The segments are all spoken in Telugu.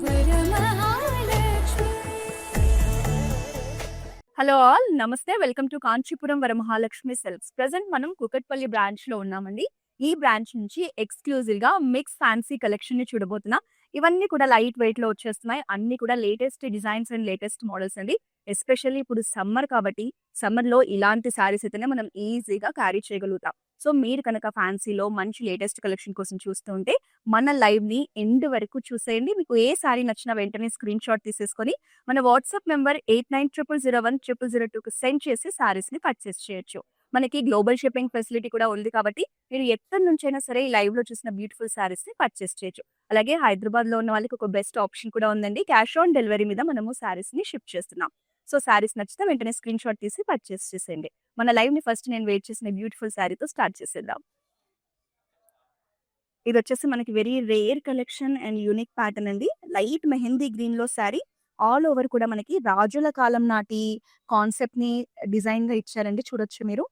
వరమహాలక్ష్మి. హలో ఆల్ నమస్తే, welcome to Kanchipuram Varamahalakshmi silks. Present మనం కుకట్పల్లి బ్రాంచ్ లో ఉన్నామండి. ఈ బ్రాంచ్ నుంచి ఎక్స్క్లూజివ్ గా మిక్స్ ఫ్యాన్సీ కలెక్షన్ ని చూడబోతున్నా. ఇవన్నీ కూడా లైట్ వెయిట్ లో వచ్చేస్తున్నాయి. అన్ని కూడా latest designs and latest models అండి. ఎస్పెషల్లీ ఇప్పుడు సమ్మర్ కాబట్టి సమ్మర్ లో ఇలాంటి శారీస్ అయితేనే మనం ఈజీగా క్యారీ చేయగలుగుతాం. సో మీరు కనుక ఫ్యాన్సీలో మంచి లేటెస్ట్ కలెక్షన్ కోసం చూస్తూ ఉంటే మన లైవ్ ని ఎండ్ వరకు చూసేయండి. మీకు ఏ శారీ నచ్చినా వెంటనే స్క్రీన్ షాట్ తీసేసుకొని మన వాట్సాప్ నెంబర్ 8900010002కి సెండ్ చేసి సారీస్ ని పర్చేస్ చేయొచ్చు. మనకి గ్లోబల్ షిప్పింగ్ ఫెసిలిటీ కూడా ఉంది కాబట్టి మీరు ఎక్కడి నుంచైనా సరే ఈ లైవ్ లో చూసిన బ్యూటిఫుల్ సారీస్ ని పర్చేస్ చేయొచ్చు. అలాగే హైదరాబాద్ లో ఉన్న వాళ్ళకి ఒక బెస్ట్ ఆప్షన్ కూడా ఉందండి. క్యాష్ ఆన్ డెలివరీ మీద మనము సారీస్ ని షిప్ చేస్తున్నాం. సో సారీస్ నచ్చితే వెంటనే స్క్రీన్ షాట్ తీసి పర్చేస్ చేసేయండి. మన లైవ్ ని ఫస్ట్ నేను వెయిట్ చేసిన బ్యూటిఫుల్ సారీతో స్టార్ట్ చేసేద్దాం. ఇది వచ్చేసి మనకి very rare collection and unique pattern అండి. లైట్ మెహందీ గ్రీన్ లో శారీ, ఆల్ ఓవర్ కూడా మనకి రాజుల కాలం నాటి కాన్సెప్ట్ ని డిజైన్ గా ఇచ్చారండి. చూడొచ్చు మీరు.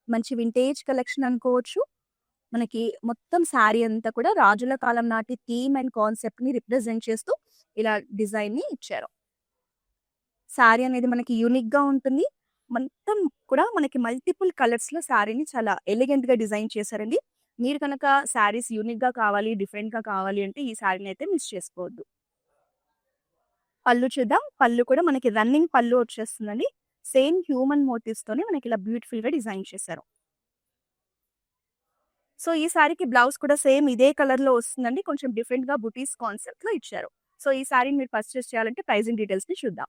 మంచి వింటేజ్ కలెక్షన్ అనుకోవచ్చు. మనకి మొత్తం శారీ అంతా కూడా రాజుల కాలం నాటి థీమ్ అండ్ కాన్సెప్ట్ ని రిప్రజెంట్ చేస్తూ ఇలా డిజైన్ ని ఇచ్చారు. శారీ అనేది మనకి యూనిక్ గా ఉంటుంది. మొత్తం కూడా మనకి మల్టిపుల్ కలర్స్ లో శారీని చాలా ఎలిగెంట్ గా డిజైన్ చేశారండి. మీరు కనుక శారీస్ యూనిక్ గా కావాలి, డిఫరెంట్ గా కావాలి అంటే ఈ శారీని అయితే మిస్ చేసుకోవద్దు. పళ్ళు చూద్దాం. పళ్ళు కూడా మనకి రన్నింగ్ పళ్ళు వచ్చేస్తుందండి. సేమ్ హ్యూమన్ మోటివ్స్ తోనే మనకి ఇలా బ్యూటిఫుల్ గా డిజైన్ చేశారు. సో ఈ శారీకి బ్లౌజ్ కూడా సేమ్ ఇదే కలర్ లో వస్తుందండి. కొంచెం డిఫరెంట్ గా బుటీస్ కాన్సెప్ట్ లో ఇచ్చారు. సో ఈ శారీని మీరు పర్చేస్ చేయాలంటే ప్రైజింగ్ డీటెయిల్స్ ని చూద్దాం.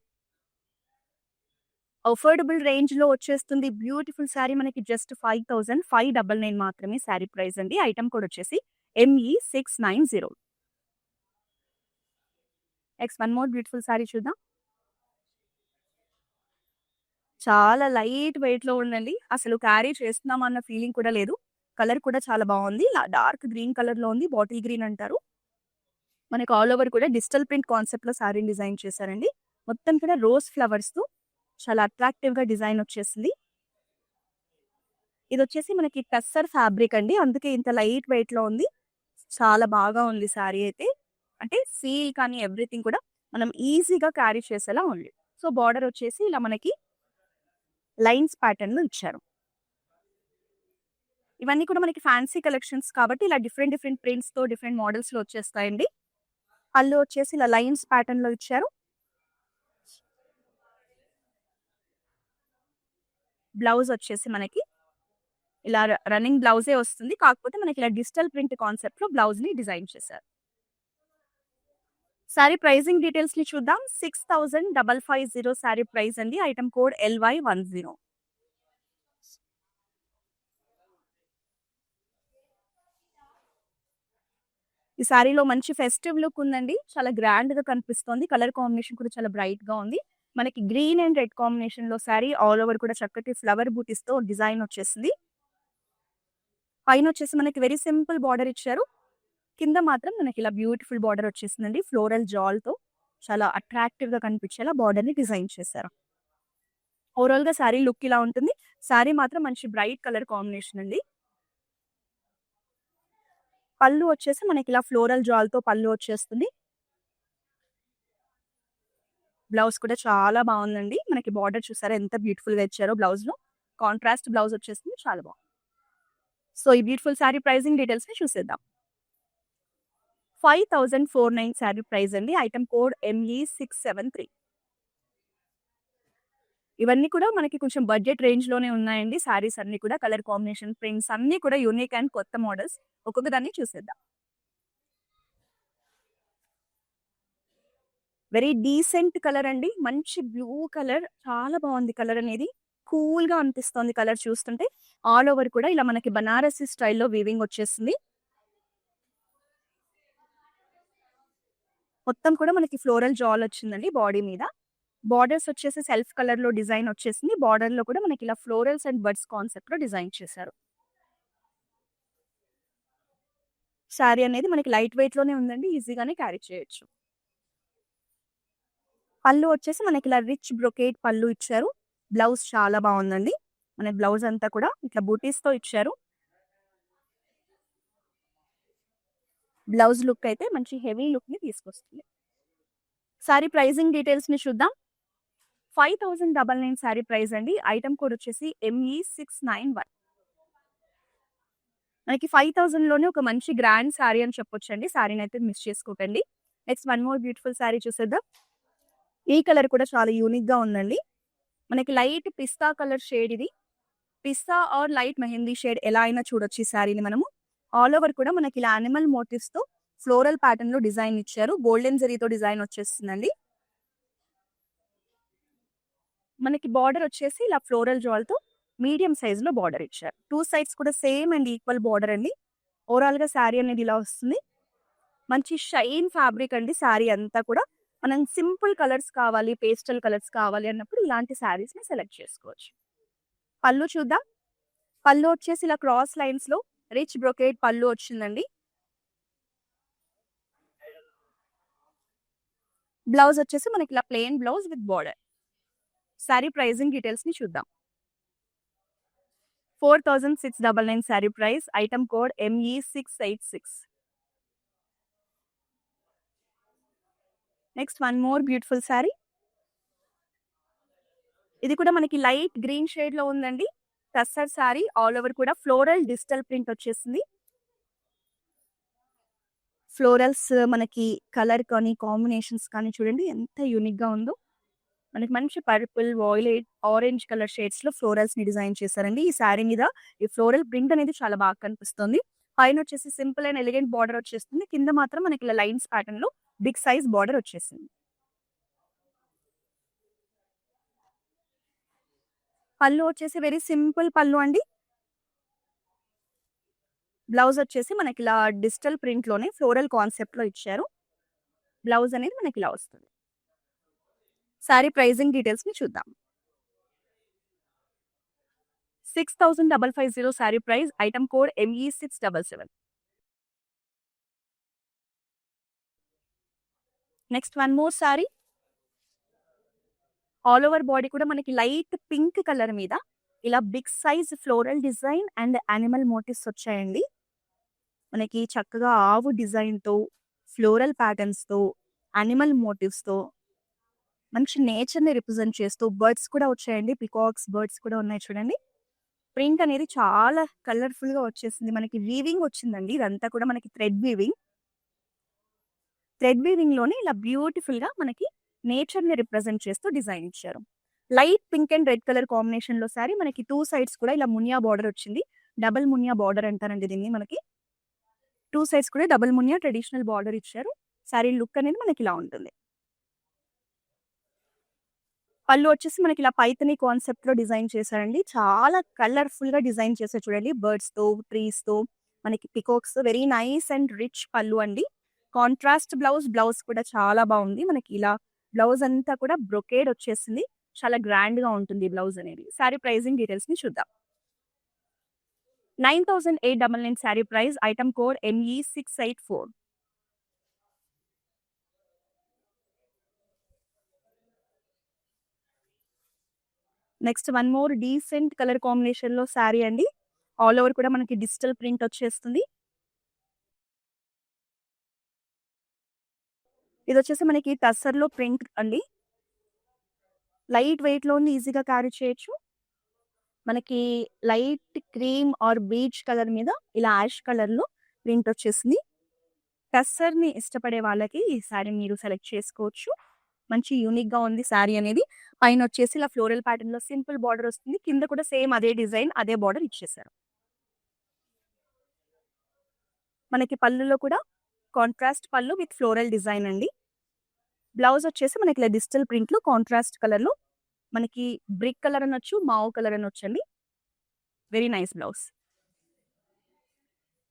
అఫోర్డబుల్ రేంజ్ లో వచ్చేస్తుంది. బ్యూటిఫుల్ శారీ మనకి జస్ట్ 5599 మాత్రమే శారీ ప్రైస్ అండి. ఐటమ్ కోడ్ వచ్చేసి ME690. Next one more beautiful sari చూద్దాం. చాలా లైట్ వెయిట్ లో ఉందండి. అసలు క్యారీ చేస్తున్నాం అన్న ఫీలింగ్ కూడా లేదు. కలర్ కూడా చాలా బాగుంది. డార్క్ గ్రీన్ కలర్ లో ఉంది. బాటిల్ గ్రీన్ అంటారు. మనకి ఆల్ ఓవర్ కూడా డిజిటల్ ప్రింట్ కాన్సెప్ట్ లో శారీ డిజైన్ చేశారండి. మొత్తం కూడా రోజ్ ఫ్లవర్స్ తో చాలా అట్రాక్టివ్ గా డిజైన్ వచ్చేసింది. ఇది వచ్చేసి మనకి టస్సర్ ఫ్యాబ్రిక్ అండి. అందుకే ఇంత లైట్ వెయిట్ లో ఉంది. చాలా బాగా ఉంది శారీ అయితే. అంటే ఫీల్ కానీ ఎవ్రీథింగ్ కూడా మనం ఈజీగా క్యారీ చేసేలా ఉంది. సో బార్డర్ వచ్చేసి ఇలా మనకి లైన్స్ ప్యాటర్న్ లో ఇచ్చారు. ఇవన్నీ కూడా మనకి ఫ్యాన్సీ కలెక్షన్స్ కాబట్టి ఇలా డిఫరెంట్ డిఫరెంట్ ప్రింట్స్ తో డిఫరెంట్ మోడల్స్ లో వచ్చేస్తాయండి. పళ్ళు వచ్చేసి ఇలా లైన్స్ ప్యాటర్న్ లో ఇచ్చారు. బ్లౌజ్ వచ్చేసి మనకి ఇలా రన్నింగ్ బ్లౌజే వస్తుంది. కాకపోతే మనకి ఇలా డిజిటల్ ప్రింట్ కాన్సెప్ట్ లో బ్లౌజ్ ని డిజైన్ చేశారు. సారీ ప్రైజింగ్ డీటెయిల్స్ ని చూద్దాం. 6550 సారీ ప్రైస్ అండి. Item code LY10. ఈ సారీలో మంచి ఫెస్టివ్ లుక్ ఉందండి. చాలా గ్రాండ్ గా కనిపిస్తోంది. కలర్ కాంబినేషన్ కూడా చాలా బ్రైట్ గా ఉంది. మనకి గ్రీన్ అండ్ రెడ్ కాంబినేషన్ లో సారీ ఆల్ ఓవర్ కూడా చక్కటి ఫ్లవర్ బూటీస్ తో డిజైన్ వచ్చేసింది. పైన వచ్చేసి మనకి వెరీ సింపుల్ బార్డర్ ఇచ్చారు. కింద మాత్రం మనకి ఇలా బ్యూటిఫుల్ బార్డర్ వచ్చేసిందండి. ఫ్లోరల్ జాల్ తో చాలా అట్రాక్టివ్ గా కనిపించేలా బార్డర్ ని డిజైన్ చేశారు. ఓవరాల్ గా సారీ లుక్ ఇలా ఉంటుంది. సారీ మాత్రం మంచి బ్రైట్ కలర్ కాంబినేషన్ అండి. పళ్ళు వచ్చేసి మనకి ఇలా ఫ్లోరల్ జాల్ తో పళ్ళు వచ్చేస్తుంది. బ్లౌజ్ కూడా చాలా బాగుందండి. మనకి బార్డర్ చూసారా ఎంత బ్యూటిఫుల్ గా ఇచ్చారో బ్లౌజ్ లో. కాంట్రాస్ట్ బ్లౌజ్ వచ్చేస్తుంది. చాలా బాగుంది. సో ఈ బ్యూటిఫుల్ సారీ ప్రైజింగ్ డీటెయిల్స్ ని చూసేద్దాం. 5049 సారీ ప్రైస్ అండి. Item code ME673. ఇవన్నీ కూడా మనకి కొంచెం బడ్జెట్ రేంజ్ లోనే ఉన్నాయండి. సారీస్ అన్ని కూడా కలర్ కాంబినేషన్, ప్రింట్స్ అన్ని కూడా యూనిక్ అండ్ కొత్త మోడల్స్. ఒక్కొక్క దాన్ని చూసేద్దాం. వెరీ డీసెంట్ కలర్ అండి. మంచి బ్లూ కలర్. చాలా బాగుంది కలర్ అనేది. కూల్ గా అనిపిస్తోంది కలర్ చూస్తుంటే. ఆల్ ఓవర్ కూడా ఇలా మనకి బనారసి స్టైల్లో వీవింగ్ వచ్చేసింది. మొత్తం కూడా మనకి ఫ్లోరల్ జాల్ వచ్చిందండి బాడీ మీద. బార్డర్స్ వచ్చేసి సెల్ఫ్ కలర్ లో డిజైన్ వచ్చేసింది. బార్డర్ లో కూడా మనకి ఇలా ఫ్లోరల్స్ అండ్ బర్డ్స్ కాన్సెప్ట్ లో డిజైన్ చేశారు. శారీ అనేది మనకి లైట్ వెయిట్ లోనే ఉందండి. ఈజీగానే క్యారీ చేయొచ్చు. పళ్ళు వచ్చేసి మనకి ఇలా రిచ్ బ్రొకేట్ పళ్ళు ఇచ్చారు. బ్లౌజ్ చాలా బాగుందండి. మన బ్లౌజ్ అంతా కూడా ఇట్లా బూటీస్ తో ఇచ్చారు. బ్లౌజ్ లుక్ అయితే మంచి హెవీ లుక్‌ని తీసుకొస్తుంది. సారీ ప్రైజింగ్ డీటెయిల్స్‌ని చూద్దాం. 5099 సారీ ప్రైస్ అండి. ఐటెమ్ కోడ్ వచ్చేసి ME691. మనకి 5000లోనే ఒక మంచి గ్రాండ్ సారీ అని చెప్పొచ్చండి. సారీనైతే మిస్ చేసుకోకండి. Next one more beautiful sorry చూసేద్దాం. ఈ కలర్ కూడా చాలా యూనిక్‌గా ఉందండి. మనకి లైట్ పిస్తా కలర్ షేడ్ ఇది. పిస్తా ఆర్ లైట్ మెహందీ షేడ్ ఎలా అయినా చూడొచ్చు ఈ సారీని మనము. ఆల్ ఓవర్ కూడా మనకి ఇలా యానిమల్ మోటివ్స్‌తో ఫ్లోరల్ ప్యాటర్న్‌లో డిజైన్ ఇచ్చారు. గోల్డెన్ జరీతో డిజైన్ వచ్చేస్తుందండి. మనకి బార్డర్ వచ్చేసి ఇలా ఫ్లోరల్ జాల్‌తో మీడియం సైజ్‌లో బార్డర్ ఇచ్చారు. 2 సైడ్స్ కూడా సేమ్ అండ్ ఈక్వల్ బార్డర్ అండి. ఓవరాల్‌గా సారీ అనేది ఇలా వస్తుంది. మంచి షైన్ ఫ్యాబ్రిక్ అండి సారీ అంతా కూడా. మనం సింపుల్ కలర్స్ కావాలి, పేస్టల్ కలర్స్ కావాలి అన్నప్పుడు ఇలాంటి సారీస్‌ని సెలెక్ట్ చేసుకోవచ్చు. పళ్ళు చూద్దాం. పళ్ళు వచ్చేసి ఇలా క్రాస్ లైన్స్‌లో రిచ్ బ్రొకేడ్ పళ్ళు వచ్చిందండి. బ్లౌజ్ వచ్చేసి మనకి ఇలా plain blouse with border. Sari pricing డీటెయిల్స్‌ని చూద్దాం. 4699 sari price. Item code ME686. Next one more beautiful sari. ఇది కూడా మనకి లైట్ గ్రీన్ షేడ్‌లో ఉందండి. టస్సర్ సారీ ఆల్ ఓవర్ కూడా ఫ్లోరల్ డిజిటల్ ప్రింట్ వచ్చేసింది. ఫ్లోరల్స్ మనకి కలర్ కానీ, కాంబినేషన్స్ కానీ చూడండి ఎంత యూనిక్‌గా ఉందో. మనకి మంచి పర్పుల్, వాయిలెట్, ఆరెంజ్ కలర్ షేడ్స్‌లో ఫ్లోరల్స్‌ని డిజైన్ చేశారండి. ఈ సారీ మీద ఈ ఫ్లోరల్ ప్రింట్ అనేది చాలా బాగా కనిపిస్తుంది. పైనొచ్చేసి సింపుల్ అండ్ ఎలిగెంట్ బార్డర్ వచ్చేస్తుంది. కింద మాత్రం మనకి ఇలా లైన్స్ ప్యాటర్న్‌లో బిగ్ సైజ్ బార్డర్ వచ్చేసింది. పళ్ళు వచ్చేసి వెరీ సింపుల్ పళ్ళు అండి. బ్లౌజ్ వచ్చేసి మనకి ఇలా డిజిటల్ ప్రింట్‌లోనే ఫ్లోరల్ కాన్సెప్ట్‌లో ఇచ్చారు. బ్లౌజ్ అనేది మనకి ఇలా వస్తుంది. సారీ ప్రైజింగ్ డీటెయిల్స్‌ని చూద్దాం. 6550 sari price. Item code ME677. Next one more sari. All over body కూడా మనకి లైట్ పింక్ కలర్ మీద ఇలా big size floral design and animal motifs వచ్చాయండి. మనకి చక్కగా ఆవు డిజైన్‌తో, ఫ్లోరల్ ప్యాటర్న్స్‌తో, యానిమల్ మోటివ్స్‌తో మంచి నేచర్‌ని రిప్రజెంట్ చేస్తూ బర్డ్స్ కూడా వచ్చాయండి. పికాక్స్, బర్డ్స్ కూడా ఉన్నాయి చూడండి. ప్రింట్ అనేది చాలా కలర్‌ఫుల్‌గా వచ్చేసింది. మనకి వీవింగ్ వచ్చిందండి. ఇదంతా కూడా మనకి థ్రెడ్ వీవింగ్. థ్రెడ్ వీవింగ్‌లోనే ఇలా బ్యూటిఫుల్‌గా మనకి నేచర్‌ని రిప్రజెంట్ చేస్తూ డిజైన్ ఇచ్చారు. Light pink and red colour కాంబినేషన్‌లో సారీ మనకి 2 సైడ్స్ కూడా ఇలా మునియా బార్డర్ వచ్చింది. డబుల్ మునియా బార్డర్ అంటారండి దీన్ని మనకి. 2 సైడ్స్ కూడా డబుల్ మునియా ట్రెడిషనల్ బార్డర్ ఇచ్చారు. సారీ లుక్ అనేది మనకి ఇలా ఉంటుంది. పళ్ళు వచ్చేసి మనకి ఇలా పైథనీ కాన్సెప్ట్‌లో డిజైన్ చేశారండి. చాలా కలర్‌ఫుల్‌గా డిజైన్ చేశారు చూడండి. బర్డ్స్‌తో, ట్రీస్‌తో, మనకి పికాక్స్‌తో వెరీ నైస్ అండ్ రిచ్ పళ్ళు అండి. కాంట్రాస్ట్ బ్లౌజ్, బ్లౌజ్ కూడా చాలా బావుంది. మనకి ఇలా బ్లౌజ్ అంతా కూడా బ్రొకేడ్ వచ్చేసింది. చాలా గ్రాండ్‌గా ఉంటుంది ఈ బ్లౌజ్ అనేది. సారీ ప్రైజింగ్ డీటెయిల్స్‌ని చూద్దాం. 9899 sorry price. Item code ME684. Next one more decent colour కాంబినేషన్‌లో సారీ అండి. ఆల్ ఓవర్ కూడా మనకి డిజిటల్ ప్రింట్ వచ్చేస్తుంది. ఇదొచ్చేసి మనకి టస్సర్‌లో ప్రింట్ అండి. లైట్ వెయిట్‌లో ఉంది. ఈజీగా క్యారీ చేయొచ్చు. మనకి light cream or beach colour మీద ఇలా యాష్ కలర్‌లో ప్రింట్ వచ్చేసింది. టస్సర్‌ని ఇష్టపడే వాళ్ళకి ఈ సారీ మీరు సెలెక్ట్ చేసుకోవచ్చు. మంచి యూనిక్‌గా ఉంది సారీ అనేది. పైనొచ్చేసి ఇలా ఫ్లోరల్ ప్యాటర్న్‌లో సింపుల్ బార్డర్ వస్తుంది. కింద కూడా సేమ్ అదే డిజైన్, అదే బార్డర్ ఇచ్చేసారు. మనకి పళ్ళులో కూడా కాంట్రాస్ట్ పళ్ళు విత్ ఫ్లోరల్ డిజైన్ అండి. బ్లౌజ్ వచ్చేసి మనకి ఇలా డిజిటల్ ప్రింట్‌లో కాంట్రాస్ట్ కలర్‌లో మనకి బ్రిక్ కలర్ అనొచ్చు, మావు కలర్ అనొచ్చండి. Very nice blouse.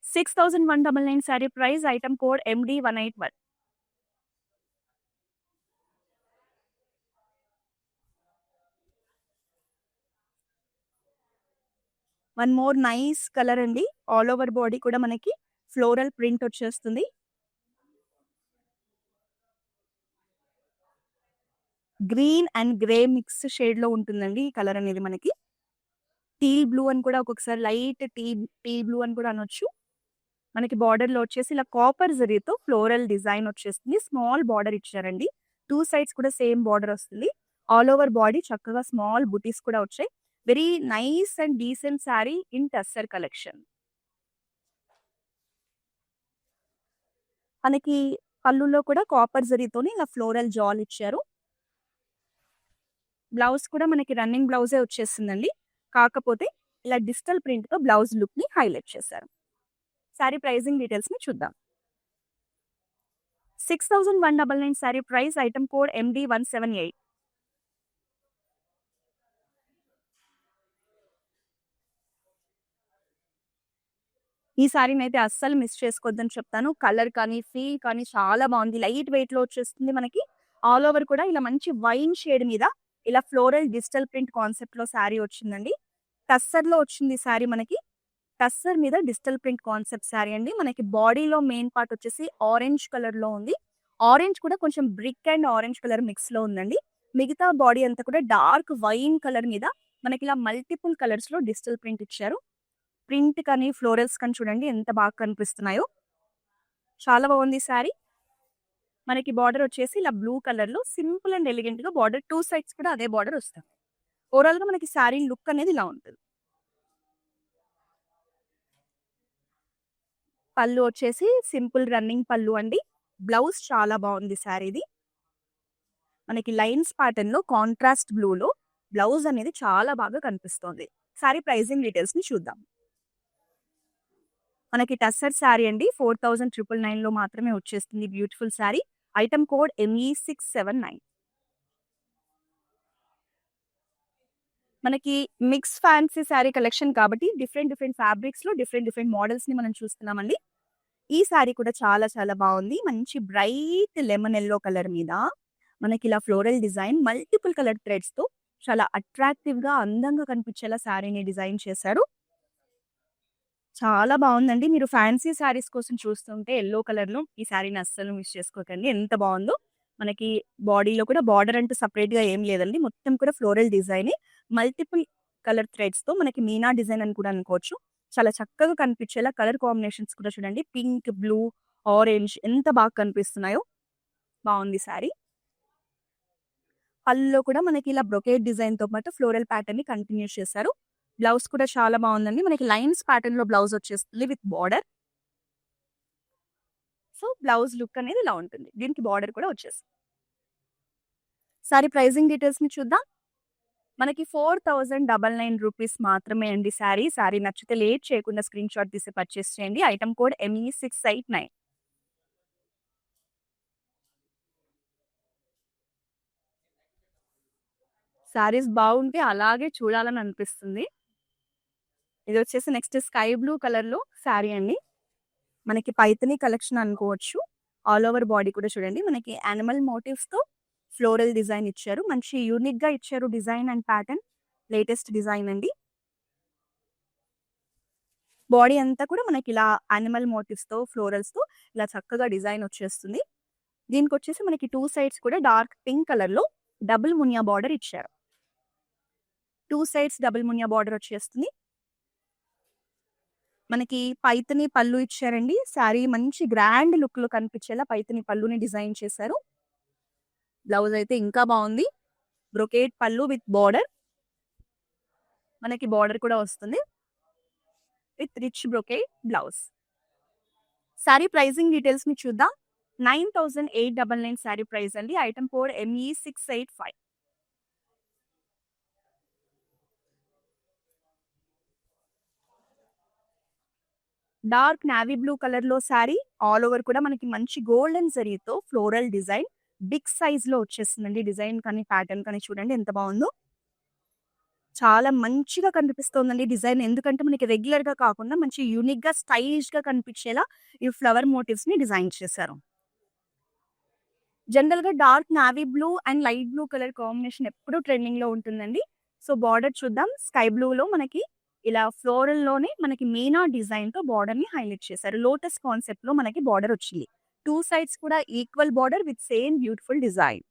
6199 sari price. Item code MD181. One more nice colour అండి. ఆల్ ఓవర్ బాడీ కూడా మనకి ఫ్లోరల్ ప్రింట్ వచ్చేస్తుంది. గ్రీన్ అండ్ గ్రే మిక్స్ షేడ్‌లో ఉంటుందండి ఈ కలర్ అనేది మనకి. టీల్ బ్లూ అని కూడా ఒక్కొక్కసారి లైట్ టీ బ్లూ అని కూడా అనొచ్చు. మనకి బార్డర్‌లో వచ్చేసి ఇలా కాపర్ జరీతో ఫ్లోరల్ డిజైన్ వచ్చేస్తుంది. స్మాల్ బార్డర్ ఇచ్చారండి. 2 సైడ్స్ కూడా సేమ్ బార్డర్ వస్తుంది. ఆల్ ఓవర్ బాడీ చక్కగా స్మాల్ బుటీస్ కూడా వచ్చాయి. Very nice and decent sari in tussar collection. మనకి పళ్ళులో కూడా కాపర్ జరీతోని ఇలా ఫ్లోరల్ జాల్ ఇచ్చారు. బ్లౌజ్ కూడా మనకి రన్నింగ్ బ్లౌజే వచ్చేసిందండి. కాకపోతే ఇలా డిజిటల్ ప్రింట్‌తో బ్లౌజ్ లుక్‌ని హైలైట్ చేశారు. శారీ ప్రైజింగ్ డీటెయిల్స్‌ని చూద్దాం. 6199 sari price, item code MD178. ఈ శారీనైతే అస్సలు మిస్ చేసుకోవద్దని చెప్తాను. కలర్ కానీ, ఫీల్ కానీ చాలా బావుంది. లైట్ వెయిట్‌లో వచ్చేస్తుంది మనకి. ఆల్ ఓవర్ కూడా ఇలా మంచి వైన్ షేడ్ మీద ఇలా ఫ్లోరల్ డిజిటల్ ప్రింట్ కాన్సెప్ట్‌లో శారీ వచ్చిందండి. టస్సర్‌లో వచ్చింది ఈ శారీ మనకి. టస్సర్ మీద డిజిటల్ ప్రింట్ కాన్సెప్ట్ శారీ అండి. మనకి బాడీలో మెయిన్ పార్ట్ వచ్చేసి ఆరెంజ్ కలర్‌లో ఉంది. ఆరెంజ్ కూడా కొంచెం బ్రిక్ అండ్ ఆరెంజ్ కలర్ మిక్స్‌లో ఉందండి. మిగతా బాడీ అంతా కూడా డార్క్ వైన్ కలర్ మీద మనకిలా మల్టిపుల్ కలర్స్‌లో డిజిటల్ ప్రింట్ ఇచ్చారు. ప్రింట్ కానీ, ఫ్లోరల్స్ కానీ చూడండి ఎంత బాగా కనిపిస్తున్నాయో. చాలా బాగుంది శారీ. మనకి బార్డర్ వచ్చేసి ఇలా బ్లూ కలర్‌లో సింపుల్ అండ్ ఎలిగెంట్‌గా బార్డర్ 2 సైడ్స్ కూడా అదే బార్డర్ వస్తుంది. ఓవరాల్‌గా మనకి శారీ లుక్ అనేది ఇలా ఉంటుంది. పళ్ళు వచ్చేసి సింపుల్ రన్నింగ్ పళ్ళు అండి. బ్లౌజ్ చాలా బాగుంది శారీది. మనకి లైన్స్ ప్యాటర్న్‌లో కాంట్రాస్ట్ బ్లూలో బ్లౌజ్ అనేది చాలా బాగా కనిపిస్తోంది. శారీ ప్రైజింగ్ డీటెయిల్స్‌ని చూద్దాం. మనకి టస్సర్ శారీ అండి. 4999లో మాత్రమే వచ్చేస్తుంది beautiful sari. Item code ME679. మనకి మిక్స్ ఫ్యాన్సీ శారీ కలెక్షన్ కాబట్టి డిఫరెంట్ డిఫరెంట్ ఫ్యాబ్రిక్స్‌లో డిఫరెంట్ డిఫరెంట్ మోడల్స్‌ని మనం చూస్తున్నామండి. ఈ శారీ కూడా చాలా చాలా బావుంది. మంచి బ్రైట్ లెమన్ యెల్లో కలర్ మీద మనకిలా ఫ్లోరల్ డిజైన్ మల్టిపుల్ కలర్ థ్రెడ్స్‌తో చాలా అట్రాక్టివ్‌గా, అందంగా కనిపించేలా శారీని డిజైన్ చేశారు. చాలా బావుందండి. మీరు ఫ్యాన్సీ శారీస్ కోసం చూస్తుంటే యెల్లో కలర్‌లో ఈ శారీని అస్సలు మిస్ చేసుకోకండి. ఎంత బావుందో. మనకి బాడీలో కూడా బార్డర్ అంటూ సెపరేట్‌గా ఏం లేదండి. మొత్తం కూడా ఫ్లోరల్ డిజైనే. మల్టిపుల్ కలర్ థ్రెడ్స్‌తో మనకి మీనా డిజైన్ అని కూడా అనుకోవచ్చు. చాలా చక్కగా కనిపించేలా కలర్ కాంబినేషన్స్ కూడా చూడండి. పింక్, బ్లూ, ఆరెంజ్ ఎంత బాగా కనిపిస్తున్నాయో. బావుంది శారీ. పళ్ళులో కూడా మనకి ఇలా బ్రొకేడ్ డిజైన్‌తో పాటు ఫ్లోరల్ ప్యాటర్న్‌ని కంటిన్యూ చేశారు. బ్లౌజ్ కూడా చాలా బావుందండి. మనకి లైన్స్ ప్యాటర్న్‌లో బ్లౌజ్ వచ్చేస్తుంది with border. So, blouse look అనేది ఇలా ఉంటుంది. దీనికి బార్డర్ కూడా వచ్చేసింది. సారీ ప్రైజింగ్ డీటెయిల్స్‌ని చూద్దాం. మనకి 4099 రూపీస్ మాత్రమే అండి శారీ. శారీ నచ్చితే లేట్ చేయకుండా స్క్రీన్‌షాట్ తీసి పర్చేస్ చేయండి. Item code ME689. శారీస్ బాగుంటే అలాగే చూడాలని అనిపిస్తుంది. ఇదొచ్చేసి నెక్స్ట్ స్కై బ్లూ కలర్‌లో శారీ అండి. మనకి పైథానీ కలెక్షన్ అనుకోవచ్చు. ఆల్ ఓవర్ బాడీ కూడా చూడండి. మనకి యానిమల్ మోటివ్స్‌తో ఫ్లోరల్ డిజైన్ ఇచ్చారు. మంచి యూనిక్‌గా ఇచ్చారు design and pattern. Latest design అండి. బాడీ అంతా కూడా మనకిలా యానిమల్ మోటివ్స్‌తో, ఫ్లోరల్స్‌తో ఇలా చక్కగా డిజైన్ వచ్చేస్తుంది. దీనికొచ్చేసి మనకి 2 సైడ్స్ కూడా డార్క్ పింక్ కలర్‌లో డబుల్ మునియా బార్డర్ ఇచ్చారు. 2 సైడ్స్ డబుల్ మునియా బార్డర్ వచ్చేస్తుంది. మనకి పైథానీ పళ్ళు ఇచ్చారండి. శారీ మంచి గ్రాండ్ లుక్‌లో కనిపించేలా పైథానీ పళ్ళుని డిజైన్ చేశారు. బ్లౌజ్ అయితే ఇంకా బావుంది. బ్రొకేడ్ పళ్ళు విత్ బార్డర్. మనకి బార్డర్ కూడా వస్తుంది. With rich brocade blouse. Sari pricing డీటెయిల్స్‌ని చూద్దాం. 9899 శారీ ప్రైస్ అండి. Item code ME685. Dark navy blue కలర్‌లో శారీ. ఆల్ ఓవర్ కూడా మనకి మంచి గోల్డెన్ జరీతో ఫ్లోరల్ డిజైన్ బిగ్ సైజ్‌లో వచ్చేసిందండి. డిజైన్ కానీ, ప్యాటర్న్ కానీ చూడండి ఎంత బావుందో. చాలా మంచిగా కనిపిస్తోందండి డిజైన్. ఎందుకంటే మనకి రెగ్యులర్‌గా కాకుండా మంచి యూనిక్‌గా, స్టైలిష్‌గా కనిపించేలా ఈ ఫ్లవర్ మోటివ్స్‌ని డిజైన్ చేశారు. జనరల్‌గా dark navy blue and light blue colour combination ఎప్పుడూ ట్రెండింగ్‌లో ఉంటుందండి. సో, బార్డర్ చూద్దాం. స్కై బ్లూలో మనకి ఇలా ఫ్లోరల్‌లోనే మనకి మీనా డిజైన్‌తో బార్డర్‌ని హైలైట్ చేశారు. లోటస్ కాన్సెప్ట్‌లో మనకి బార్డర్ వచ్చింది. 2 సైడ్స్ కూడా equal border with same beautiful design.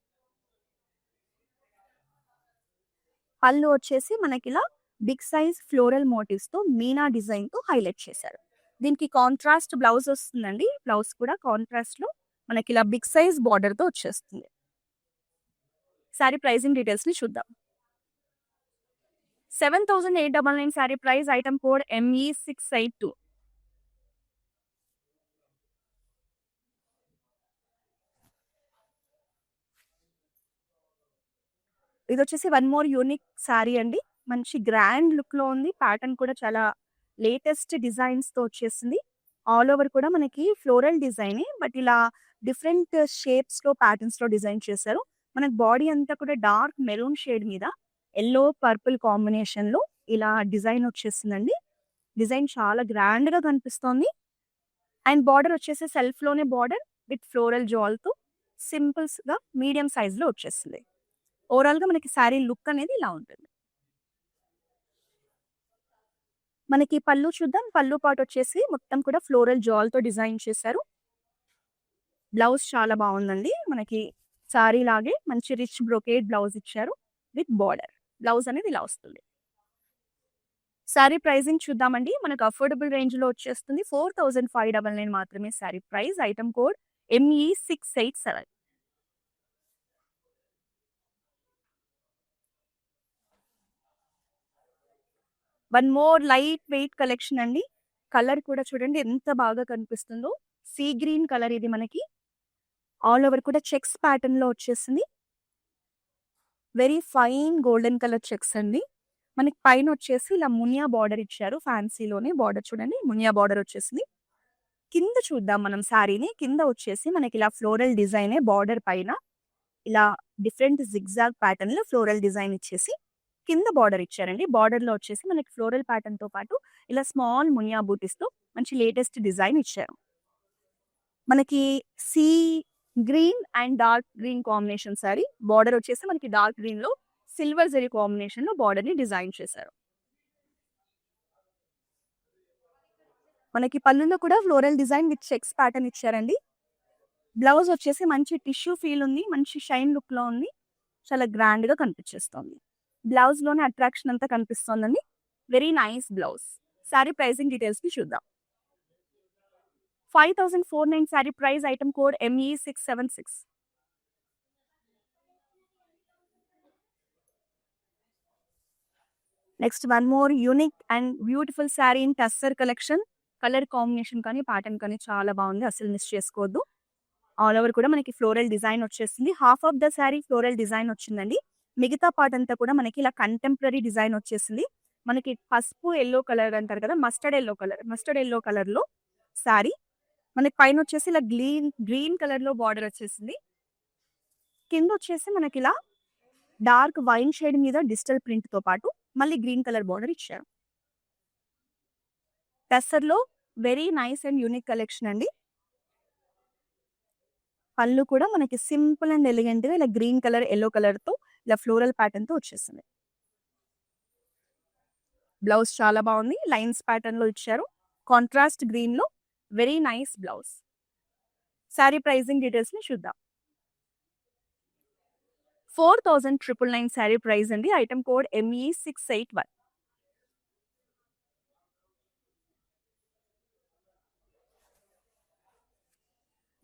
పళ్ళు వచ్చేసి మనకిలా బిగ్ సైజ్ ఫ్లోరల్ మోటివ్స్‌తో మీనా డిజైన్‌తో హైలైట్ చేశారు. దీనికి కాంట్రాస్ట్ బ్లౌజ్ వస్తుందండి. బ్లౌజ్ కూడా కాంట్రాస్ట్‌లో మనకి ఇలా బిగ్ సైజ్ బార్డర్‌తో వచ్చేస్తుంది. సారీ ప్రైజింగ్ డీటెయిల్స్‌ని చూద్దాం. 7,899 sari price. Item code ME682. ఇదొచ్చేసి వన్ మోర్ యూనిక్ సారీ అండి. మంచి గ్రాండ్ లుక్‌లో ఉంది. ప్యాటర్న్ కూడా చాలా లేటెస్ట్ డిజైన్స్‌తో వచ్చేసింది. ఆల్ ఓవర్ కూడా మనకి ఫ్లోరల్ డిజైనే. బట్ ఇలా డిఫరెంట్ షేప్స్‌లో, ప్యాటర్న్స్‌లో డిజైన్ చేశారు. మనకి బాడీ అంతా కూడా డార్క్ మెరూన్ షేడ్ మీద యెల్లో, పర్పుల్ కాంబినేషన్‌లో ఇలా డిజైన్ వచ్చేసిందండి. డిజైన్ చాలా గ్రాండ్‌గా కనిపిస్తోంది. అండ్ బార్డర్ వచ్చేసి సెల్ఫ్‌లోనే బార్డర్ విత్ ఫ్లోరల్ జాల్‌తో సింపుల్స్‌గా మీడియం సైజ్‌లో వచ్చేసింది. ఓవరాల్‌గా మనకి శారీ లుక్ అనేది ఇలా ఉంటుంది. మనకి పళ్ళు చూద్దాం. పళ్ళు పార్ట్ వచ్చేసి మొత్తం కూడా ఫ్లోరల్ జాల్‌తో డిజైన్ చేశారు. బ్లౌజ్ చాలా బావుందండి. మనకి సారీ లాగే మంచి రిచ్ బ్రొకేడ్ బ్లౌజ్ ఇచ్చారు విత్ బార్డర్. బ్లౌజ్ అనేది ఇలా వస్తుంది. సారీ ప్రైజింగ్ చూద్దామండి. మనకు అఫోర్డబుల్ రేంజ్‌లో వచ్చేస్తుంది. 4,599 మాత్రమే sorry price. Item code ME687. One more light weight collection అండి. కలర్ కూడా చూడండి ఎంత బాగా కనిపిస్తుందో. సీ గ్రీన్ కలర్ ఇది మనకి. ఆల్ ఓవర్ కూడా చెక్స్ ప్యాటర్న్‌లో వచ్చేసింది. Very fine golden colour checks అండి. మనకి పైన వచ్చేసి ఇలా మునియా బార్డర్ ఇచ్చారు. ఫ్యాన్సీలోనే బార్డర్ చూడండి. మునియా బార్డర్ వచ్చేసింది. కింద చూద్దాం మనం శారీని. కింద వచ్చేసి మనకి ఇలా ఫ్లోరల్ డిజైనే బార్డర్ పైన ఇలా డిఫరెంట్ జిగ్‌జాగ్ ప్యాటర్న్‌లో ఫ్లోరల్ డిజైన్ ఇచ్చేసి కింద బార్డర్ ఇచ్చారండి. బార్డర్‌లో వచ్చేసి మనకి ఫ్లోరల్ ప్యాటర్న్‌తో పాటు ఇలా స్మాల్ మునియా బూటీస్‌తో మంచి లేటెస్ట్ డిజైన్ ఇచ్చారు. మనకి sea green and dark green combination sorry. Border వచ్చేసి మనకి డార్క్ గ్రీన్‌లో సిల్వర్ జరీ కాంబినేషన్‌లో బార్డర్‌ని డిజైన్ చేశారు. మనకి పళ్ళులో కూడా floral design with checks pattern ఇచ్చారండి. బ్లౌజ్ వచ్చేసి మంచి టిష్యూ ఫీల్ ఉంది. మంచి షైన్ లుక్‌లో ఉంది. చాలా గ్రాండ్‌గా కనిపించేస్తోంది. బ్లౌజ్‌లోనే అట్రాక్షన్ అంతా కనిపిస్తోందండి. Very nice blouse. Sari pricing డీటెయిల్స్‌ని చూద్దాం. 5,409 sari price. Item code ME676. Next one more unique and beautiful sari in tussar collection. Colour combination కానీ, ప్యాటర్న్ కానీ చాలా బాగుంది. అసలు మిస్ చేసుకోవద్దు. ఆల్ ఓవర్ కూడా మనకి ఫ్లోరల్ డిజైన్ వచ్చేసింది. Half of the sorry floral design వచ్చిందండి. మిగతా పార్ట్ అంతా కూడా మనకి ఇలా కంటెంపరరీ డిజైన్ వచ్చేసింది. మనకి పసుపు యెల్లో కలర్ అంటారు కదా! మస్టర్డ్ యెల్లో కలర్‌లో సారీ. మనకి పైన వచ్చేసి ఇలా గ్రీన్ కలర్‌లో బార్డర్ వచ్చేసింది. కింద వచ్చేసి మనకిలా డార్క్ వైన్ షేడ్ మీద డిజిటల్ ప్రింట్‌తో పాటు మళ్ళీ గ్రీన్ కలర్ బార్డర్ ఇచ్చారు. టస్సర్‌లో very nice and unique collection అండి. పళ్ళు కూడా మనకి సింపుల్ అండ్ ఎలిగెంట్‌గా ఇలా గ్రీన్ కలర్, యెల్లో కలర్‌తో ఇలా ఫ్లోరల్ ప్యాటర్న్‌తో వచ్చేసింది. బ్లౌజ్ చాలా బాగుంది. లైన్స్ ప్యాటర్న్‌లో ఇచ్చారు. కాంట్రాస్ట్ గ్రీన్‌లో very nice blouse. Sari pricing డీటెయిల్స్‌ని చూద్దాం. 4,999 సారీ ప్రైస్ అండి. Item code ME681.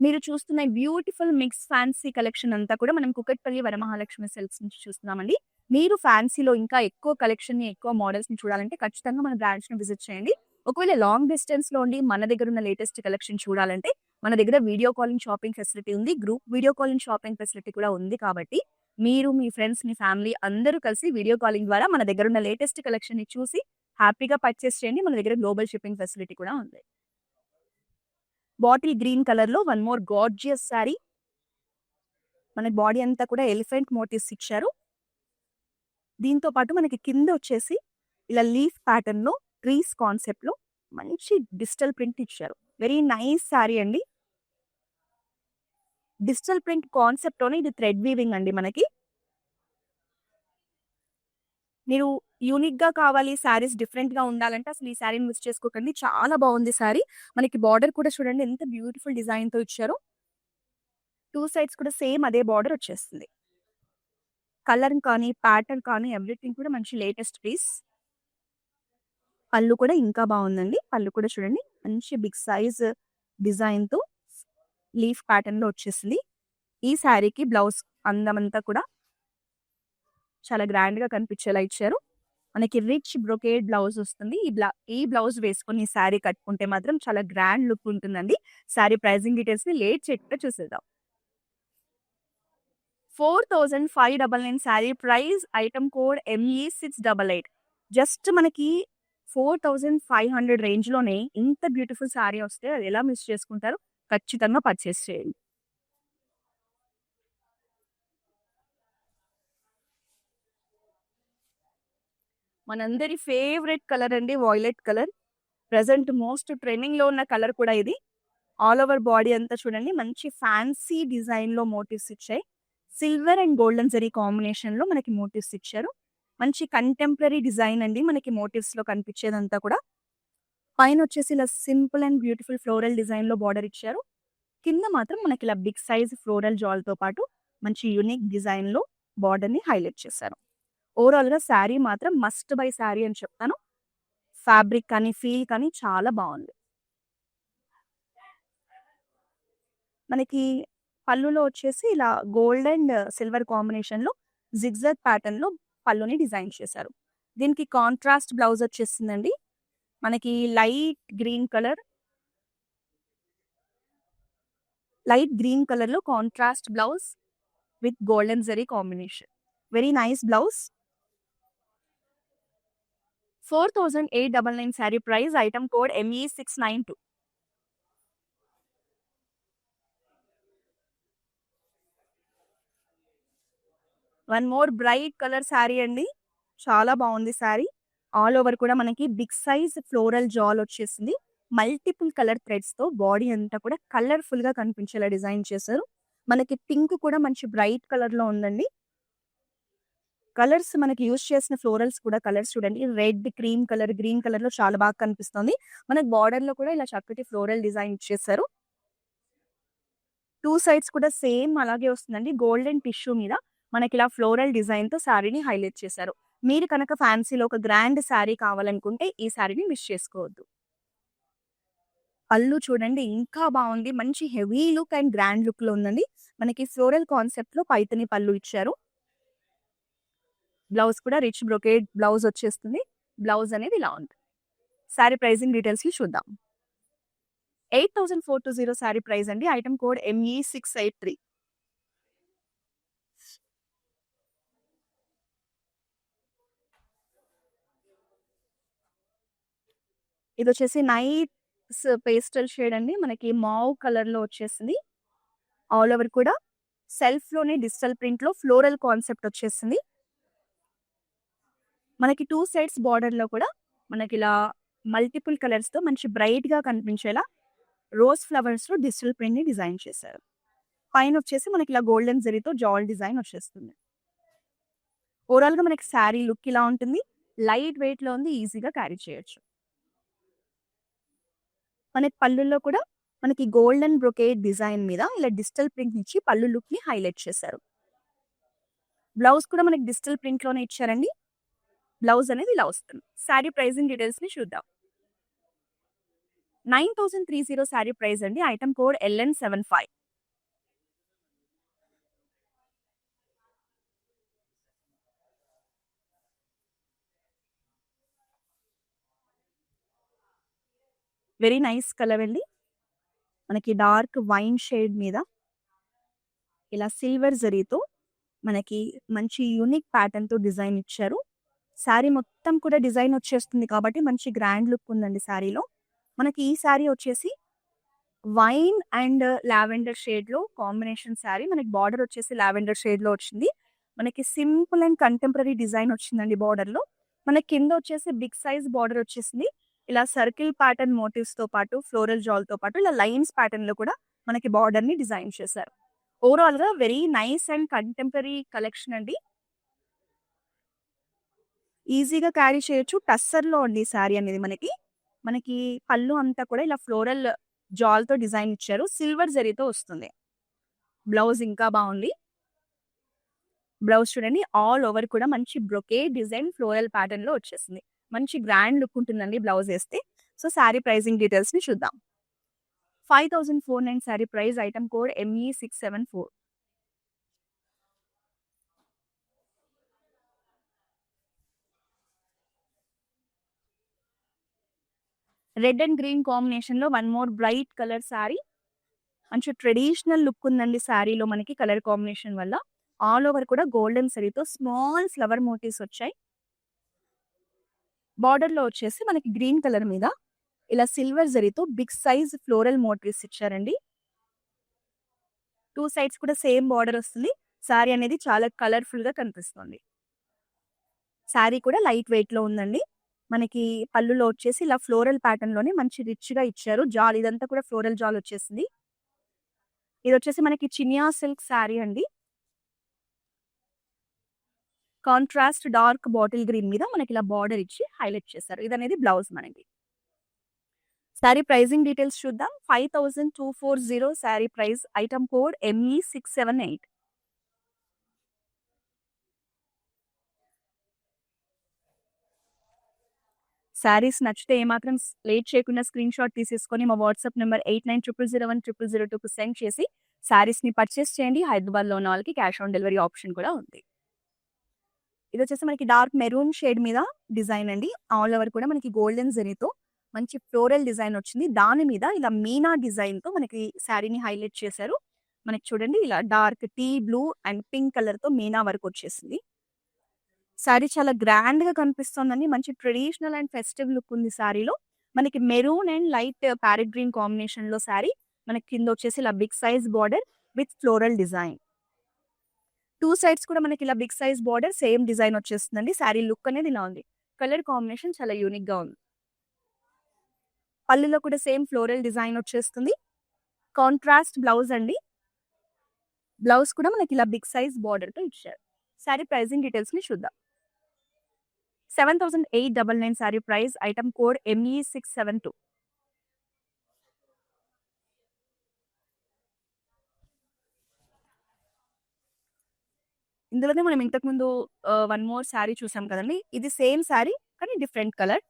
మీరు చూస్తున్న బ్యూటిఫుల్ మిక్స్ ఫ్యాన్సీ కలెక్షన్ అంతా కూడా మనం కుకట్పల్లి వరమహాలక్ష్మి సిల్క్స్ నుంచి చూస్తున్నామండి. మీరు ఫ్యాన్సీలో ఇంకా ఎక్కువ కలెక్షన్‌ని, ఎక్కువ మోడల్స్‌ని చూడాలంటే ఖచ్చితంగా మన బ్రాంచ్‌ని విజిట్ చేయండి. ఒకవేళ లాంగ్ డిస్టెన్స్‌లో ఉండి మన దగ్గర ఉన్న లేటెస్ట్ కలెక్షన్ చూడాలంటే మన దగ్గర వీడియో కాలింగ్ షాపింగ్ ఫెసిలిటీ ఉంది. Group video calling shopping facility కూడా ఉంది కాబట్టి మీరు, మీ ఫ్రెండ్స్, మీ ఫ్యామిలీ అందరూ కలిసి వీడియో కాలింగ్ ద్వారా మన దగ్గర ఉన్న లేటెస్ట్ కలెక్షన్‌ని చూసి హ్యాపీగా పర్చేస్ చేయండి. మన దగ్గర గ్లోబల్ షిప్పింగ్ ఫెసిలిటీ కూడా ఉంది. బాటిల్ గ్రీన్ కలర్‌లో వన్ మోర్ గార్జియస్ సారీ. మనకి బాడీ అంతా కూడా ఎలిఫెంట్ మోటివ్స్ ఇచ్చారు. దీంతో పాటు మనకి కింద వచ్చేసి ఇలా లీఫ్ ప్యాటర్న్‌లో ట్రీస్ కాన్సెప్ట్‌లో మంచి డిజిటల్ ప్రింట్ ఇచ్చారు. వెరీ నైస్ సారీ అండి. డిజిటల్ ప్రింట్ కాన్సెప్ట్‌లోనే ఇది థ్రెడ్ వీవింగ్ అండి మనకి. మీరు యూనిక్‌గా కావాలి, సారీస్ డిఫరెంట్‌గా ఉండాలంటే అసలు ఈ సారీని మిస్ చేసుకోకండి. చాలా బాగుంది సారీ. మనకి బార్డర్ కూడా చూడండి ఎంత బ్యూటిఫుల్ డిజైన్‌తో ఇచ్చారో. 2 సైడ్స్ కూడా సేమ్ అదే బార్డర్ వచ్చేస్తుంది. కలర్ కానీ, ప్యాటర్న్ కానీ ఎవ్రీథింగ్ కూడా మంచి లేటెస్ట్ పీస్. పళ్ళు కూడా ఇంకా బాగుందండి. పళ్ళు కూడా చూడండి మంచి బిగ్ సైజ్ డిజైన్‌తో లీఫ్ ప్యాటర్న్‌లో వచ్చేసింది. ఈ శారీకి బ్లౌజ్ అందమంతా కూడా చాలా గ్రాండ్‌గా కనిపించేలా ఇచ్చారు. మనకి రిచ్ బ్రొకేడ్ బ్లౌజ్ వస్తుంది. ఈ బ్లౌజ్ వేసుకొని ఈ శారీ కట్టుకుంటే మాత్రం చాలా గ్రాండ్ లుక్ ఉంటుందండి. శారీ ప్రైజింగ్ డీటెయిల్స్‌ని లేట్ చేయకుండా చూసేద్దాం. 4599 sari price, item code ME688. Just మనకి 4500 రేంజ్‌లోనే ఇంత బ్యూటిఫుల్ శారీ వస్తే అది ఎలా మిస్ చేసుకుంటారు? ఖచ్చితంగా పర్చేస్ చేయండి. మనందరి ఫేవరెట్ కలర్ అండి వాయిలెట్ కలర్. ప్రెజెంట్ మోస్ట్ ట్రెండింగ్‌లో ఉన్న కలర్ కూడా ఇది. ఆల్ ఓవర్ బాడీ అంతా చూడండి మంచి ఫ్యాన్సీ డిజైన్‌లో మోటివ్స్ ఇచ్చాయి. సిల్వర్ అండ్ గోల్డెన్ జరీ కాంబినేషన్‌లో మనకి మోటివ్స్ ఇచ్చారు. మంచి కంటెంపరరీ డిజైన్ అండి మనకి మోటివ్స్‌లో కనిపించేదంతా కూడా. పైనొచ్చేసి ఇలా సింపుల్ అండ్ బ్యూటిఫుల్ ఫ్లోరల్ డిజైన్‌లో బార్డర్ ఇచ్చారు. కింద మాత్రం మనకి ఇలా బిగ్ సైజ్ ఫ్లోరల్ జాల్‌తో పాటు మంచి యూనిక్ డిజైన్‌లో బార్డర్‌ని హైలైట్ చేశారు. ఓవరాల్‌గా శారీ మాత్రం మస్ట్ బై శారీ అని చెప్తాను. ఫ్యాబ్రిక్ కానీ, ఫీల్ కానీ చాలా బావుంది. మనకి పళ్ళులో వచ్చేసి ఇలా గోల్డ్ అండ్ సిల్వర్ కాంబినేషన్‌లో జిగ్‌జాగ్ ప్యాటర్న్‌లో పళ్ళుని డిజైన్ చేశారు. దీనికి కాంట్రాస్ట్ బ్లౌజ్ వచ్చేసిందండి. మనకి లైట్ గ్రీన్ కలర్‌లో contrast blouse with golden zari combination. Very nice blouse. 4899 sari price, item code ME692. One more bright colour sari అండి. చాలా బాగుంది శారీ. ఆల్ ఓవర్ కూడా మనకి బిగ్ సైజ్ ఫ్లోరల్ జాల్ వచ్చేసింది. మల్టిపుల్ కలర్ థ్రెడ్స్‌తో బాడీ అంతా కూడా కలర్‌ఫుల్‌గా కనిపించేలా డిజైన్ చేశారు. మనకి పింక్ కూడా మంచి బ్రైట్ కలర్‌లో ఉందండి. కలర్స్ మనకి యూజ్ చేసిన ఫ్లోరల్స్ కూడా కలర్స్ చూడండి. రెడ్, క్రీమ్ కలర్, గ్రీన్ కలర్‌లో చాలా బాగా కనిపిస్తుంది. మనకి బార్డర్‌లో కూడా ఇలా చక్కటి ఫ్లోరల్ డిజైన్ ఇచ్చేసారు. 2 సైడ్స్ కూడా సేమ్ అలాగే వస్తుందండి. గోల్డెన్ టిష్యూ మీద మనకిలా ఫ్లోరల్ డిజైన్‌తో శారీని హైలైట్ చేశారు. మీరు కనుక ఫ్యాన్సీలో ఒక గ్రాండ్ శారీ కావాలనుకుంటే ఈ శారీని మిస్ చేసుకోవద్దు. పళ్ళు చూడండి ఇంకా బావుంది. మంచి హెవీ లుక్ అండ్ గ్రాండ్ లుక్‌లో ఉందండి. మనకి ఫ్లోరల్ కాన్సెప్ట్‌లో పైతని పళ్ళు ఇచ్చారు. బ్లౌజ్ కూడా రిచ్ బ్రొకేడ్ బ్లౌజ్ వచ్చేస్తుంది. బ్లౌజ్ అనేది ఇలా ఉంది. శారీ ప్రైజింగ్ డీటెయిల్స్‌ని చూద్దాం. 8420 శారీ ప్రైస్ అండి. Item code ME683. ఇదొచ్చేసి నైస్ పేస్టల్ షేడ్ అండి. మనకి మావ్ కలర్‌లో వచ్చేసింది. ఆల్ ఓవర్ కూడా సెల్ఫ్‌లోనే డిజిటల్ ప్రింట్‌లో ఫ్లోరల్ కాన్సెప్ట్ వచ్చేసింది. మనకి 2 సైడ్స్ బార్డర్‌లో కూడా మనకిలా మల్టిపుల్ కలర్స్‌తో మంచి బ్రైట్‌గా కనిపించేలా రోజ్ ఫ్లవర్స్‌లో డిజిటల్ ప్రింట్‌ని డిజైన్ చేశారు. పైనొచ్చేసి మనకిలా గోల్డెన్ జరీతో జాల్ డిజైన్ వచ్చేస్తుంది. ఓవరాల్‌గా మనకి శారీ లుక్ ఇలా ఉంటుంది. లైట్ వెయిట్‌లో ఉంది. ఈజీగా క్యారీ చేయొచ్చు. మనకి పళ్ళుల్లో కూడా మనకి గోల్డెన్ బ్రొకేడ్ డిజైన్ మీద ఇలా డిజిటల్ ప్రింట్ ఇచ్చి పళ్ళు లుక్‌ని హైలైట్ చేశారు. బ్లౌజ్ కూడా మనకి డిజిటల్ ప్రింట్‌లోనే ఇచ్చారండి. బ్లౌజ్ అనేది ఇలా వస్తుంది. శారీ ప్రైజింగ్ డీటెయిల్స్‌ని చూద్దాం. 9030 శారీ ప్రైస్ అండి. Item code LN75. Very nice colour అండి. మనకి డార్క్ వైన్ షేడ్ మీద ఇలా సిల్వర్ జరీతో మనకి మంచి యూనిక్ ప్యాటర్న్‌తో డిజైన్ ఇచ్చారు. శారీ మొత్తం కూడా డిజైన్ వచ్చేస్తుంది కాబట్టి మంచి గ్రాండ్ లుక్ ఉందండి శారీలో. మనకి ఈ శారీ వచ్చేసి వైన్ అండ్ లావెండర్ షేడ్‌లో కాంబినేషన్ శారీ. మనకి బార్డర్ వచ్చేసి లావెండర్ షేడ్‌లో వచ్చింది. మనకి సింపుల్ అండ్ కంటెంపరరీ డిజైన్ వచ్చిందండి బార్డర్‌లో. మనకి కింద వచ్చేసి బిగ్ సైజ్ బార్డర్ వచ్చేసింది. ఇలా సర్కిల్ ప్యాటర్న్ మోటివ్స్‌తో పాటు, ఫ్లోరల్ జాల్‌తో పాటు ఇలా లైన్స్ ప్యాటర్న్‌లో కూడా మనకి బార్డర్‌ని డిజైన్ చేశారు. ఓవరాల్‌గా వెరీ నైస్ అండ్ కంటెంపరరీ కలెక్షన్ అండి. ఈజీగా క్యారీ చేయొచ్చు. టస్సర్‌లో అండి ఈ శారీ అనేది మనకి. మనకి పళ్ళు అంతా కూడా ఇలా ఫ్లోరల్ జాల్‌తో డిజైన్ ఇచ్చారు. సిల్వర్ జరీతో వస్తుంది. బ్లౌజ్ ఇంకా బావుంది. బ్లౌజ్ చూడండి ఆల్ ఓవర్ కూడా మంచి బ్రొకేడ్ డిజైన్ ఫ్లోరల్ ప్యాటర్న్‌లో వచ్చేసింది. మంచి గ్రాండ్ లుక్ ఉంటుందండి బ్లౌజ్ వేస్తే. సో, శారీ ప్రైజింగ్ డీటెయిల్స్‌ని చూద్దాం. 5049 sari price, item code ME674. Red and green కాంబినేషన్‌లో one more bright colour sari. మంచి ట్రెడిషనల్ లుక్ ఉందండి శారీలో మనకి కలర్ కాంబినేషన్ వల్ల. ఆల్ ఓవర్ కూడా గోల్డెన్ జరీతో స్మాల్ ఫ్లవర్ మోటివ్స్ వచ్చాయి. బార్డర్‌లో వచ్చేసి మనకి గ్రీన్ కలర్ మీద ఇలా సిల్వర్ జరీతో బిగ్ సైజ్ ఫ్లోరల్ మోటివ్స్ ఇచ్చారండి. 2 సైడ్స్ కూడా సేమ్ బార్డర్ వస్తుంది. శారీ అనేది చాలా కలర్‌ఫుల్‌గా కనిపిస్తుంది. శారీ కూడా లైట్ వెయిట్‌లో ఉందండి. మనకి పళ్ళులో వచ్చేసి ఇలా ఫ్లోరల్ ప్యాటర్న్‌లోనే మంచి రిచ్‌గా ఇచ్చారు. జాల్ ఇదంతా కూడా ఫ్లోరల్ జాల్ వచ్చేసింది. ఇదొచ్చేసి మనకి చినియా సిల్క్ శారీ అండి. కాంట్రాస్ట్ డార్క్ బాటిల్ గ్రీన్ మీద మనకి ఇలా బార్డర్ ఇచ్చి హైలైట్ చేశారు. ఇదనేది బ్లౌజ్ మనకి. శారీ ప్రైజింగ్ డీటెయిల్స్ చూద్దాం. 5240 sari price, item code ME678. Saris నచ్చితే ఏమాత్రం లేట్ చేయకుండా స్క్రీన్‌షాట్ తీసేసుకొని మా వాట్సాప్ నంబర్ 8900010002కి సెండ్ చేసి శారీస్‌ని పర్చేస్ చేయండి. హైదరాబాద్‌లో ఉన్న వాళ్ళకి క్యాష్ ఆన్ డెలివరీ ఆప్షన్ కూడా ఉంది. ఇదొచ్చేసి మనకి డార్క్ మెరూన్ షేడ్ మీద డిజైన్ అండి. ఆల్ ఓవర్ కూడా మనకి గోల్డెన్ జరీతో మంచి ఫ్లోరల్ డిజైన్ వచ్చింది. దాని మీద ఇలా మీనా డిజైన్‌తో మనకి శారీని హైలైట్ చేశారు. మనకి చూడండి ఇలా dark tea blue and pink కలర్‌తో మీనా వర్క్ వచ్చేసింది. శారీ చాలా గ్రాండ్‌గా కనిపిస్తోందండి. మంచి ట్రెడిషనల్ అండ్ ఫెస్టివ్ లుక్ ఉంది శారీలో. మనకి maroon and light parrot green కాంబినేషన్‌లో శారీ. మనకి కింద వచ్చేసి ఇలా big size border with floral design. 2 sides కూడా మనకి ఇలా big size border same design వచ్చేస్తుందండి. శారీ లుక్ అనేది ఇలా ఉంది. కలర్ కాంబినేషన్ చాలా యూనిక్‌గా ఉంది. పళ్ళులో కూడా సేమ్ ఫ్లోరల్ డిజైన్ వచ్చేస్తుంది. కాంట్రాస్ట్ బ్లౌజ్ అండి. బ్లౌజ్ కూడా మనకి ఇలా బిగ్ సైజ్ బార్డర్‌తో ఇచ్చారు. శారీ ప్రైజింగ్ డీటెయిల్స్‌ని చూద్దాం. 7899 sari price, item code ME672. ఇందులోనే మనం ఇంతకుముందు వన్ మోర్ శారీ చూసాం కదండీ! ఇది సేమ్ శారీ కానీ డిఫరెంట్ కలర్.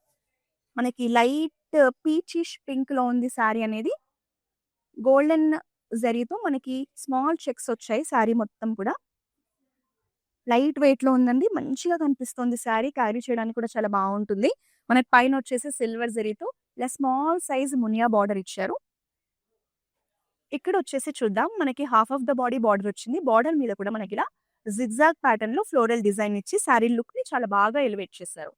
మనకి లైట్ పీచిష్ పింక్‌లో ఉంది శారీ అనేది. గోల్డెన్ జరీతో మనకి స్మాల్ చెక్స్ వచ్చాయి శారీ మొత్తం కూడా. లైట్ వెయిట్‌లో ఉందండి. మంచిగా కనిపిస్తుంది శారీ. క్యారీ చేయడానికి కూడా చాలా బావుంటుంది. మనకి పైన వచ్చేసి సిల్వర్ జరీతో ఇలా స్మాల్ సైజ్ మునియా బార్డర్ ఇచ్చారు. ఇక్కడ వచ్చేసి చూద్దాం. మనకి half of the body border వచ్చింది. బార్డర్ మీద కూడా మనకి ఇలా జిగ్‌జాగ్ ప్యాటర్న్‌లో ఫ్లోరల్ డిజైన్ ఇచ్చి శారీ లుక్‌ని చాలా బాగా ఎలివేట్ చేశారు.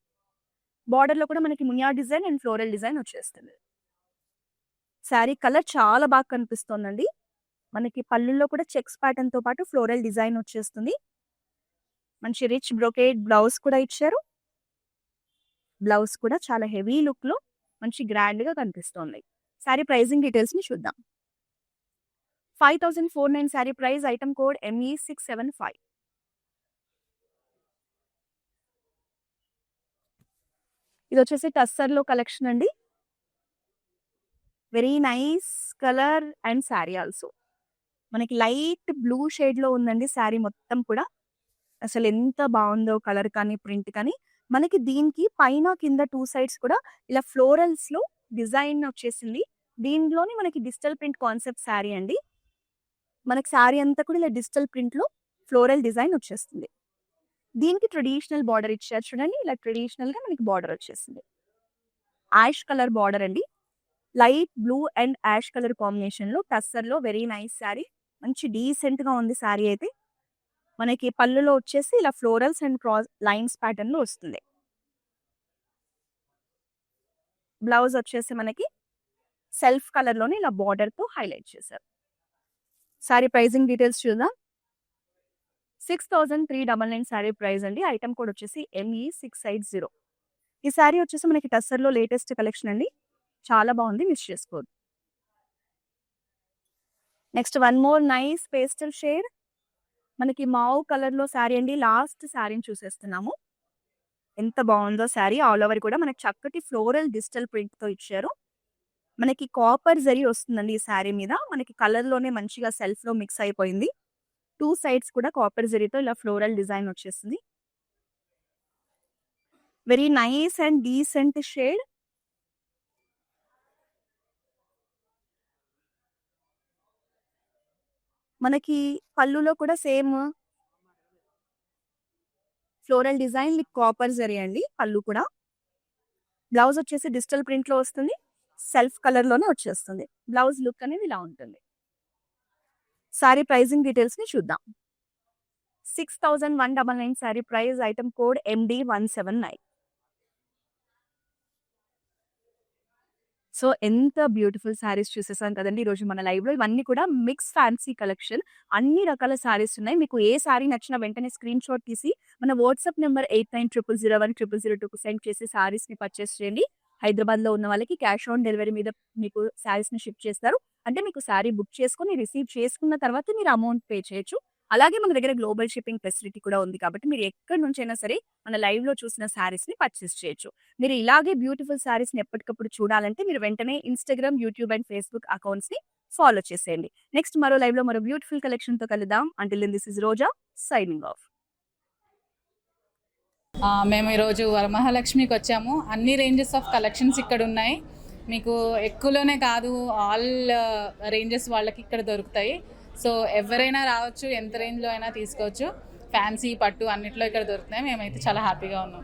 బార్డర్‌లో కూడా మనకి Muniya design and floral design వచ్చేస్తుంది. శారీ కలర్ చాలా బాగా కనిపిస్తోందండి. మనకి పళ్ళుల్లో కూడా చెక్స్ ప్యాటర్న్‌తో పాటు ఫ్లోరల్ డిజైన్ వచ్చేస్తుంది. మంచి రిచ్ బ్రొకేడ్ బ్లౌజ్ కూడా ఇచ్చారు. బ్లౌజ్ కూడా చాలా హెవీ లుక్‌లో మంచి గ్రాండ్‌గా కనిపిస్తోంది. శారీ ప్రైజింగ్ డీటెయిల్స్‌ని చూద్దాం. 5049 sari price, item code ME675. ఇదొచ్చేసి టస్సర్‌లో కలెక్షన్ అండి. Very nice colour and sari also. మనకి లైట్ బ్లూ షేడ్‌లో ఉందండి శారీ మొత్తం కూడా. అసలెంత బావుందో కలర్ కానీ, ప్రింట్ కానీ. మనకి దీనికి పైన, కింద 2 సైడ్స్ కూడా ఇలా ఫ్లోరల్స్‌లో డిజైన్ వచ్చేసింది. దీనిలోని మనకి డిజిటల్ ప్రింట్ కాన్సెప్ట్ శారీ అండి. మనకి శారీ అంతా కూడా ఇలా డిజిటల్ ప్రింట్‌లో ఫ్లోరల్ డిజైన్ వచ్చేస్తుంది. దీనికి ట్రెడిషనల్ బార్డర్ ఇచ్చారు చూడండి. ఇలా ట్రెడిషనల్‌గా మనకి బార్డర్ వచ్చేసింది. యాష్ కలర్ బార్డర్ అండి. Light blue and ash colour కాంబినేషన్‌లో టస్సర్‌లో వెరీ నైస్ శారీ. మంచి డీసెంట్‌గా ఉంది శారీ అయితే. మనకి పళ్ళులో వచ్చేసి ఇలా ఫ్లోరల్స్ అండ్ క్రాస్ లైన్స్ ప్యాటర్న్‌లో వస్తుంది. బ్లౌజ్ వచ్చేసి మనకి సెల్ఫ్ కలర్‌లోనే ఇలా బార్డర్‌తో హైలైట్ చేశారు. శారీ ప్రైజింగ్ డీటెయిల్స్ చూద్దాం. 6399 శారీ ప్రైస్ అండి. ఐటెమ్ కోడ్ వచ్చేసి ME680. ఈ శారీ వచ్చేసి మనకి టస్సర్‌లో లేటెస్ట్ కలెక్షన్ అండి. చాలా బాగుంది. మిస్ చేసుకోవద్దు. Next one more nice pastel shade. మనకి మావ్ కలర్‌లో శారీ అండి. లాస్ట్ శారీని చూసేస్తున్నాము. ఎంత బాగుందో శారీ. ఆల్ ఓవర్ కూడా మనకి చక్కటి ఫ్లోరల్ డిజిటల్ ప్రింట్‌తో ఇచ్చారు. మనకి కాపర్ జరీ వస్తుందండి ఈ శారీ మీద. మనకి కలర్‌లోనే మంచిగా సెల్ఫ్‌లో మిక్స్ అయిపోయింది. 2 సైడ్స్ కూడా కాపర్ జరీతో ఇలా ఫ్లోరల్ డిజైన్ వచ్చేసింది. Very nice and decent shade. మనకి పళ్ళులో కూడా same floral design with copper zari అండి పళ్ళు కూడా. బ్లౌజ్ వచ్చేసి డిజిటల్ ప్రింట్ లో వస్తుంది. సెల్ఫ్ కలర్ లోనే వచ్చేస్తుంది. బ్లౌజ్ లుక్ అనేది ఇలా ఉంటుంది. సారీ ప్రైజింగ్ డీటెయిల్స్ ని చూద్దాం. 6199 sari price. Item code MD179. So ఎంత బ్యూటిఫుల్ సారీస్ చూసేసాం కదండి ఈరోజు మన లైవ్ లో. ఇవన్నీ కూడా మిక్స్ ఫ్యాన్సీ కలెక్షన్. అన్ని రకాల సారీస్ ఉన్నాయి. మీకు ఏ సారీ నచ్చినా వెంటనే స్క్రీన్ షాట్ తీసి మన వాట్సాప్ నెంబర్ 8900010002 సెండ్ చేసి సారీస్ ని పర్చేస్ చేయండి. హైదరాబాద్ లో ఉన్న వాళ్ళకి క్యాష్ ఆన్ డెలివరీ మీద మీకు సారీస్ ని షిప్ చేస్తారు. అంటే మీకు సారీ బుక్ చేసుకొని రిసీవ్ చేసుకున్న తర్వాత మీరు అమౌంట్ పే చేయొచ్చు. అలాగే మన దగ్గర గ్లోబల్ షిప్పింగ్ ఫెసిలిటీ కూడా ఉంది కాబట్టి మీరు ఎక్కడి నుంచైనా సరే మన లైవ్ లో చూసిన సారీస్ ని పర్చేస్ చేయొచ్చు. మీరు ఇలాగే బ్యూటిఫుల్ సారీస్ ని ఎప్పటికప్పుడు చూడాలంటే మీరు వెంటనే Instagram, YouTube and Facebook accounts ని ఫాలో చేసేయండి. నెక్స్ట్ మరో లైవ్ లో మరో బ్యూటిఫుల్ కలెక్షన్ తో కలుద్దాం. Until then this is Roja signing off. మేము ఈరోజు వరమహాలక్ష్మికి వచ్చాము. అన్ని రేంజెస్ ఆఫ్ కలెక్షన్స్ ఇక్కడ ఉన్నాయి. మీకు ఎక్కువలోనే కాదు, ఆల్ రేంజెస్ వాళ్ళకి ఇక్కడ దొరుకుతాయి. సో ఎవరైనా రావచ్చు, ఎంత రేంజ్లో అయినా తీసుకోవచ్చు. ఫ్యాన్సీ, పట్టు అన్నిట్లో ఇక్కడ దొరుకుతున్నాయి. మేమైతే చాలా హ్యాపీగా ఉన్నాం.